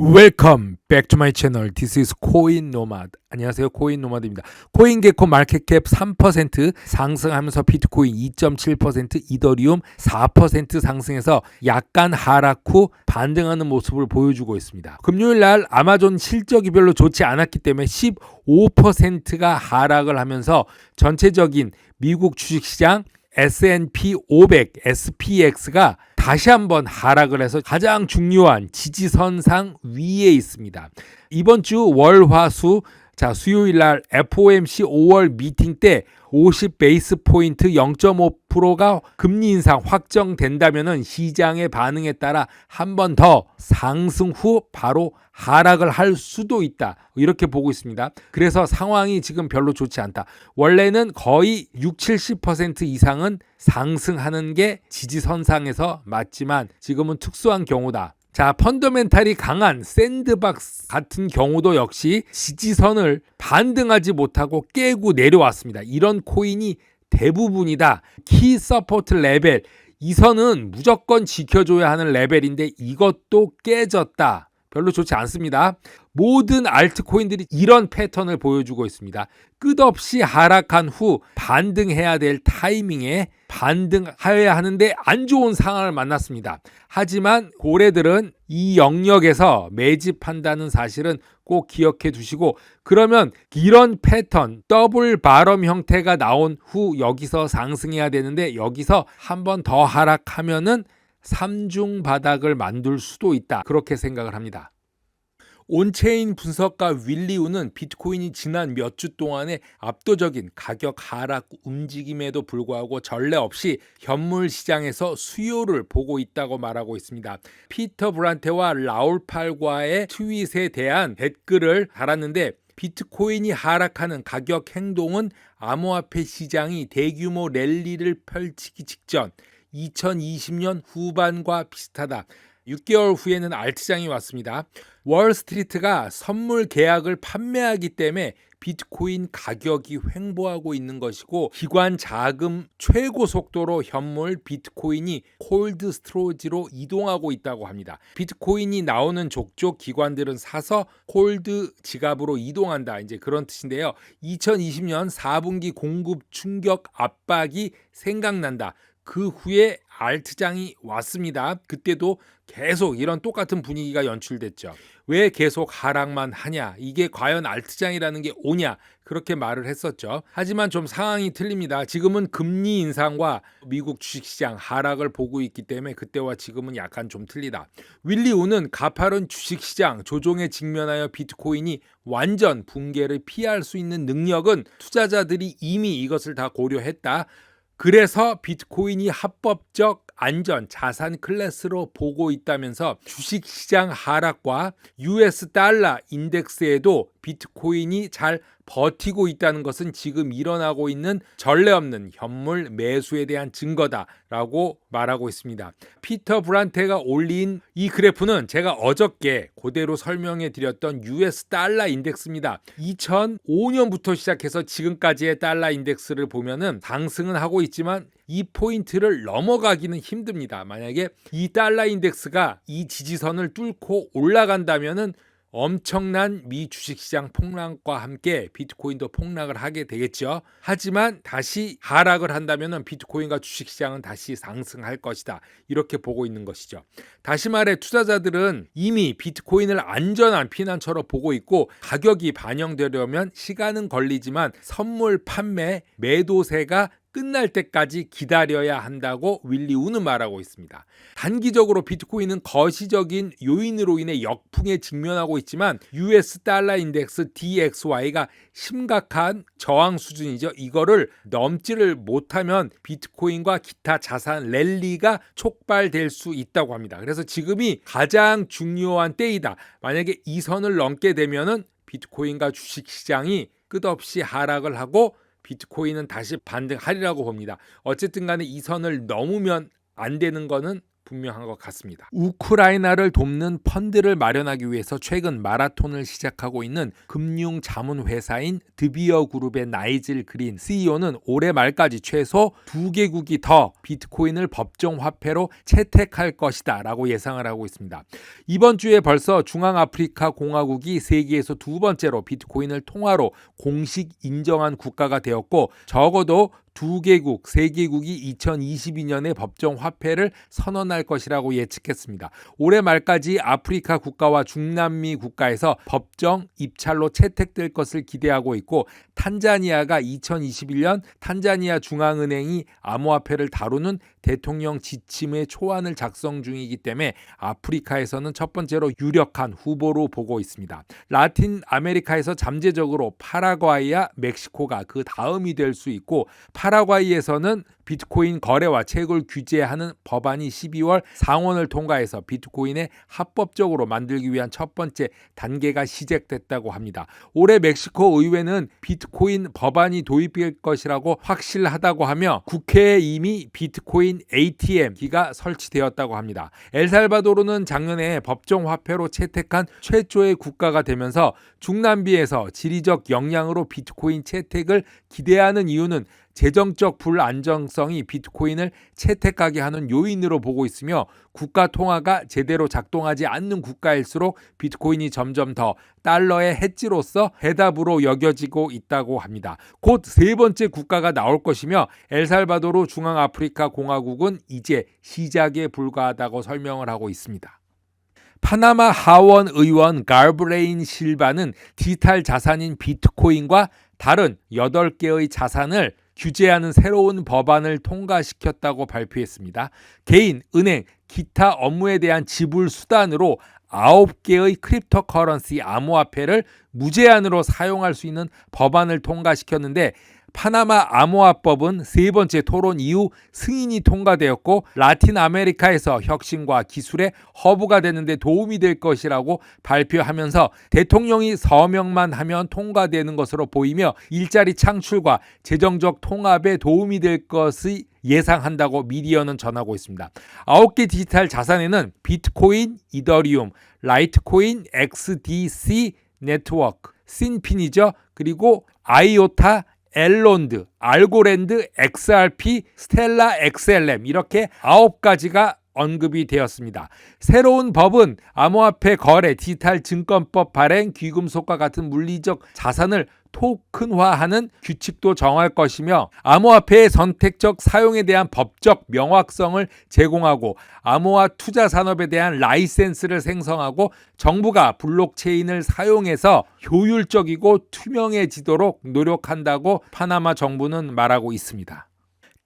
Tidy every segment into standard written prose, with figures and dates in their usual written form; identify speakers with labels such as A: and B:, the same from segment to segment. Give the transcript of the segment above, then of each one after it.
A: Welcome back to my channel. This is 코인 노마드. 안녕하세요. 코인 노마드입니다. 코인게코 마켓캡 3% 상승하면서 비트코인 2.7%, 이더리움 4% 상승해서 약간 하락 후 반등하는 모습을 보여주고 있습니다. 금요일 날 아마존 실적이 별로 좋지 않았기 때문에 15%가 하락을 하면서 전체적인 미국 주식시장 S&P 500, SPX가 다시 한번 하락을 해서 가장 중요한 지지선상 위에 있습니다. 이번 주 월, 화, 수 수요일 날 FOMC 5월 미팅 때 50 베이스 포인트 0.5%가 금리 인상 확정된다면은 시장의 반응에 따라 한 번 더 상승 후 바로 하락을 할 수도 있다. 이렇게 보고 있습니다. 그래서 상황이 지금 별로 좋지 않다. 원래는 거의 60-70% 이상은 상승하는 게 지지선상에서 맞지만 지금은 특수한 경우다. 펀더멘탈이 강한 샌드박스 같은 경우도 역시 지지선을 반등하지 못하고 깨고 내려왔습니다. 이런 코인이 대부분이다. 키 서포트 레벨, 이 선은 무조건 지켜줘야 하는 레벨인데 이것도 깨졌다. 별로 좋지 않습니다. 모든 알트코인들이 이런 패턴을 보여주고 있습니다. 끝없이 하락한 후 반등해야 될 타이밍에 반등해야 하는데 안 좋은 상황을 만났습니다. 하지만 고래들은 이 영역에서 매집한다는 사실은 꼭 기억해 두시고, 그러면 이런 패턴 더블 바럼 형태가 나온 후 여기서 상승해야 되는데 여기서 한 번 더 하락하면은 3중 바닥을 만들 수도 있다. 그렇게 생각을 합니다. 온체인 분석가 윌리 우는 비트코인이 지난 몇 주 동안의 압도적인 가격 하락 움직임에도 불구하고 전례 없이 현물 시장에서 수요를 보고 있다고 말하고 있습니다. 피터 브란테와 라울 팔과의 트윗에 대한 댓글을 달았는데, 비트코인이 하락하는 가격 행동은 암호화폐 시장이 대규모 랠리를 펼치기 직전 2020년 후반과 비슷하다. 6개월 후에는 알트장이 왔습니다. 월스트리트가 선물 계약을 판매하기 때문에 비트코인 가격이 횡보하고 있는 것이고, 기관 자금 최고 속도로 현물 비트코인이 콜드 스토리지로 이동하고 있다고 합니다. 비트코인이 나오는 족족 기관들은 사서 콜드 지갑으로 이동한다. 이제 그런 뜻인데요. 2020년 4분기 공급 충격 압박이 생각난다. 그 후에 알트장이 왔습니다. 그때도 계속 이런 똑같은 분위기가 연출됐죠. 왜 계속 하락만 하냐? 이게 과연 알트장이라는 게 오냐? 그렇게 말을 했었죠. 하지만 좀 상황이 틀립니다. 지금은 금리 인상과 미국 주식시장 하락을 보고 있기 때문에 그때와 지금은 약간 좀 틀리다. 윌리 우는 가파른 주식시장 조종에 직면하여 비트코인이 완전 붕괴를 피할 수 있는 능력은 투자자들이 이미 이것을 다 고려했다. 그래서 비트코인이 합법적 안전 자산 클래스로 보고 있다면서 주식시장 하락과 US 달러 인덱스에도 비트코인이 잘 버티고 있다는 것은 지금 일어나고 있는 전례 없는 현물 매수에 대한 증거다라고 말하고 있습니다. 피터 브란테가 올린 이 그래프는 제가 어저께 그대로 설명해 드렸던 US 달러 인덱스입니다. 2005년부터 시작해서 지금까지의 달러 인덱스를 보면은 상승은 하고 있지만 이 포인트를 넘어가기는 힘듭니다. 만약에 이 달러 인덱스가 이 지지선을 뚫고 올라간다면은 엄청난 미 주식시장 폭락과 함께 비트코인도 폭락을 하게 되겠죠. 하지만 다시 하락을 한다면 비트코인과 주식시장은 다시 상승할 것이다. 이렇게 보고 있는 것이죠. 다시 말해 투자자들은 이미 비트코인을 안전한 피난처로 보고 있고, 가격이 반영되려면 시간은 걸리지만 선물 판매 매도세가 끝날 때까지 기다려야 한다고 윌리 우는 말하고 있습니다. 단기적으로 비트코인은 거시적인 요인으로 인해 역풍에 직면하고 있지만 US 달러 인덱스 DXY가 심각한 저항 수준이죠. 이거를 넘지를 못하면 비트코인과 기타 자산 랠리가 촉발될 수 있다고 합니다. 그래서 지금이 가장 중요한 때이다. 만약에 이 선을 넘게 되면은 비트코인과 주식시장이 끝없이 하락을 하고 비트코인은 다시 반등하리라고 봅니다. 어쨌든 간에 이 선을 넘으면 안 되는 거는 분명한 것 같습니다. 우크라이나를 돕는 펀드를 마련하기 위해서 최근 마라톤을 시작하고 있는 금융 자문 회사인 드비어 그룹의 나이즐 그린 CEO는 올해 말까지 최소 2개국이 더 비트코인을 법정 화폐로 채택할 것이다 라고 예상을 하고 있습니다. 이번 주에 벌써 중앙아프리카 공화국이 세계에서 두 번째로 비트코인을 통화로 공식 인정한 국가가 되었고, 적어도 2개국, 3개국이 2022년에 법정 화폐를 선언할 것이라고 예측했습니다. 올해 말까지 아프리카 국가와 중남미 국가에서 법정 입찰로 채택될 것을 기대하고 있고, 탄자니아가 2021년 탄자니아 중앙은행이 암호화폐를 다루는 대통령 지침의 초안을 작성 중이기 때문에 아프리카에서는 첫 번째로 유력한 후보로 보고 있습니다. 라틴 아메리카에서 잠재적으로 파라과이와 멕시코가 그 다음이 될 수 있고, 파라과이에서는 비트코인 거래와 채굴 규제하는 법안이 12월 상원을 통과해서 비트코인을 합법적으로 만들기 위한 첫 번째 단계가 시작됐다고 합니다. 올해 멕시코 의회는 비트코인 법안이 도입될 것이라고 확실하다고 하며 국회에 이미 비트코인 ATM기가 설치되었다고 합니다. 엘살바도르는 작년에 법정 화폐로 채택한 최초의 국가가 되면서 중남미에서 지리적 역량으로 비트코인 채택을 기대하는 이유는 재정적 불안정성이 비트코인을 채택하게 하는 요인으로 보고 있으며, 국가 통화가 제대로 작동하지 않는 국가일수록 비트코인이 점점 더 달러의 해지로서 해답으로 여겨지고 있다고 합니다. 곧 세 번째 국가가 나올 것이며, 엘살바도르 중앙아프리카 공화국은 이제 시작에 불과하다고 설명을 하고 있습니다. 파나마 하원 의원 갈브레인 실바는 디지털 자산인 비트코인과 다른 8개의 자산을 규제하는 새로운 법안을 통과시켰다고 발표했습니다. 개인, 은행, 기타 업무에 대한 지불 수단으로 9개의 크립토커런시 암호화폐를 무제한으로 사용할 수 있는 법안을 통과시켰는데, 파나마 암호화법은 세 번째 토론 이후 승인이 통과되었고, 라틴 아메리카에서 혁신과 기술의 허브가 되는 데 도움이 될 것이라고 발표하면서 대통령이 서명만 하면 통과되는 것으로 보이며 일자리 창출과 재정적 통합에 도움이 될 것이 예상한다고 미디어는 전하고 있습니다. 9개 디지털 자산에는 비트코인, 이더리움, 라이트코인, XDC 네트워크, 신핀이죠. 그리고 아이오타, 엘론드, 알고랜드, XRP, 스텔라, XLM 이렇게 9가지가 언급이 되었습니다. 새로운 법은 암호화폐 거래, 디지털 증권법 발행, 귀금속과 같은 물리적 자산을 토큰화하는 규칙도 정할 것이며, 암호화폐의 선택적 사용에 대한 법적 명확성을 제공하고 암호화 투자 산업에 대한 라이센스를 생성하고 정부가 블록체인을 사용해서 효율적이고 투명해지도록 노력한다고 파나마 정부는 말하고 있습니다.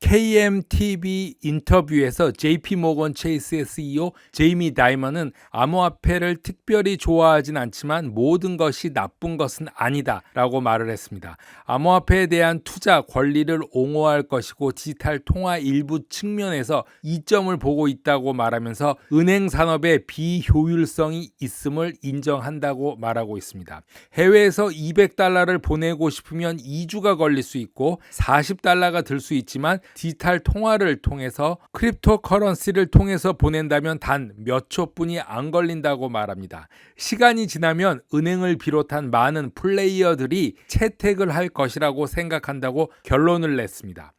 A: KMTV 인터뷰에서 JP모건 체이스의 CEO 제이미 다이먼은 암호화폐를 특별히 좋아하진 않지만 모든 것이 나쁜 것은 아니다 라고 말을 했습니다. 암호화폐에 대한 투자 권리를 옹호할 것이고 디지털 통화 일부 측면에서 이점을 보고 있다고 말하면서 은행 산업의 비효율성이 있음을 인정한다고 말하고 있습니다. 해외에서 $200를 보내고 싶으면 2주가 걸릴 수 있고 $40가 들 수 있지만 디지털 통화를 통해서 크립토커런시를 통해서 보낸다면 단 몇 초뿐이 안 걸린다고 말합니다. 시간이 지나면 은행을 비롯한 많은 플레이어들이 채택을 할 것이라고 생각한다고 결론을 냈습니다.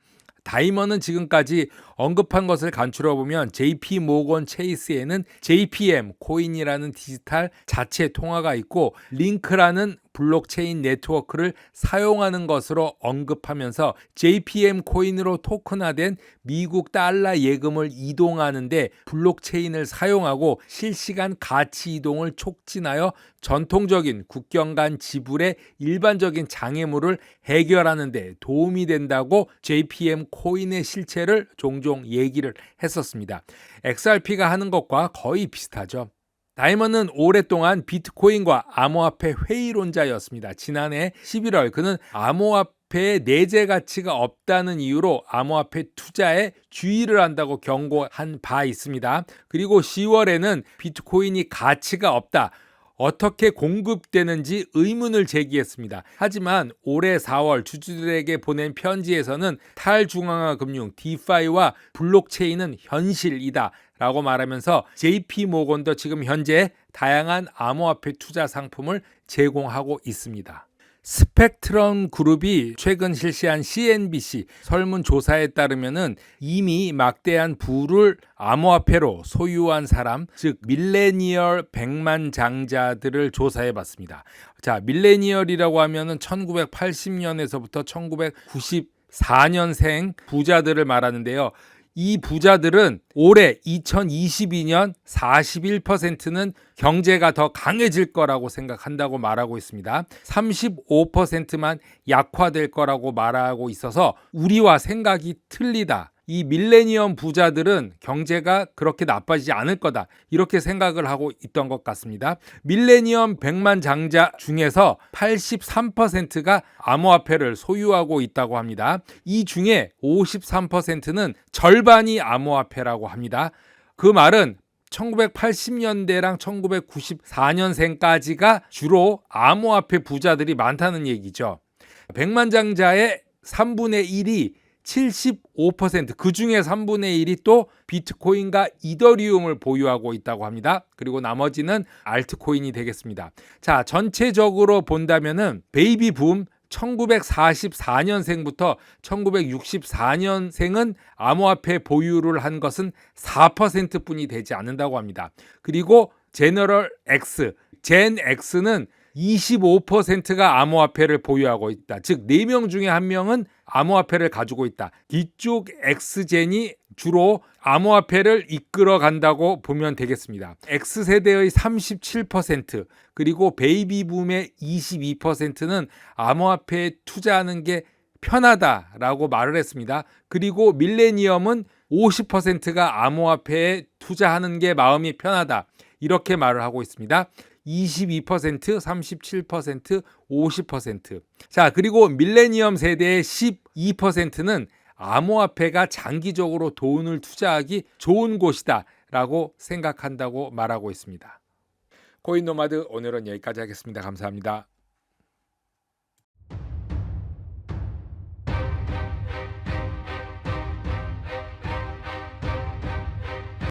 A: 다이먼은 지금까지 언급한 것을 간추려보면 JP모건 체이스에는 JPM 코인이라는 디지털 자체 통화가 있고 링크라는 블록체인 네트워크를 사용하는 것으로 언급하면서 JPM 코인으로 토큰화된 미국 달러 예금을 이동하는데 블록체인을 사용하고 실시간 가치 이동을 촉진하여 전통적인 국경 간 지불의 일반적인 장애물을 해결하는 데 도움이 된다고 JPM 코인의 실체를 종종 얘기를 했었습니다. XRP가 하는 것과 거의 비슷하죠. 다이먼은 오랫동안 비트코인과 암호화폐 회의론자였습니다. 지난해 11월 그는 암호화폐의 내재 가치가 없다는 이유로 암호화폐 투자에 주의를 한다고 경고한 바 있습니다. 그리고 10월에는 비트코인이 가치가 없다, 어떻게 공급되는지 의문을 제기했습니다. 하지만 올해 4월 주주들에게 보낸 편지에서는 탈중앙화 금융 DeFi와 블록체인은 현실이다 라고 말하면서 JP모건도 지금 현재 다양한 암호화폐 투자 상품을 제공하고 있습니다. 스펙트럼 그룹이 최근 실시한 CNBC 설문조사에 따르면은 이미 막대한 부를 암호화폐로 소유한 사람, 즉 밀레니얼 백만장자들을 조사해 봤습니다. 자, 밀레니얼이라고 하면은 1980년에서부터 1994년생 부자들을 말하는데요. 이 부자들은 올해 2022년 41%는 경제가 더 강해질 거라고 생각한다고 말하고 있습니다. 35%만 약화될 거라고 말하고 있어서 우리와 생각이 틀리다. 이 밀레니엄 부자들은 경제가 그렇게 나빠지지 않을 거다. 이렇게 생각을 하고 있던 것 같습니다. 밀레니엄 백만장자 중에서 83%가 암호화폐를 소유하고 있다고 합니다. 이 중에 53%는 절반이 암호화폐라고 합니다. 그 말은 1980년대랑 1994년생까지가 주로 암호화폐 부자들이 많다는 얘기죠. 백만장자의 3분의 1이 75%, 그 중에 3분의 1이 또 비트코인과 이더리움을 보유하고 있다고 합니다. 그리고 나머지는 알트코인이 되겠습니다. 자, 전체적으로 본다면은 베이비 붐 1944년생부터 1964년생은 암호화폐 보유를 한 것은 4%뿐이 되지 않는다고 합니다. 그리고 제너럴 X, 젠 X는 25%가 암호화폐를 보유하고 있다. 즉 4명 중에 1명은 암호화폐를 가지고 있다. 이쪽 X젠이 주로 암호화폐를 이끌어 간다고 보면 되겠습니다. X세대의 37% 그리고 베이비붐의 22%는 암호화폐에 투자하는 게 편하다라고 말을 했습니다. 그리고 밀레니엄은 50%가 암호화폐에 투자하는 게 마음이 편하다. 이렇게 말을 하고 있습니다. 22%, 37%, 50%. 자, 그리고 밀레니엄 세대의 12%는 암호화폐가 장기적으로 돈을 투자하기 좋은 곳이다 라고 생각한다고 말하고 있습니다. 코인노마드 오늘은 여기까지 하겠습니다. 감사합니다.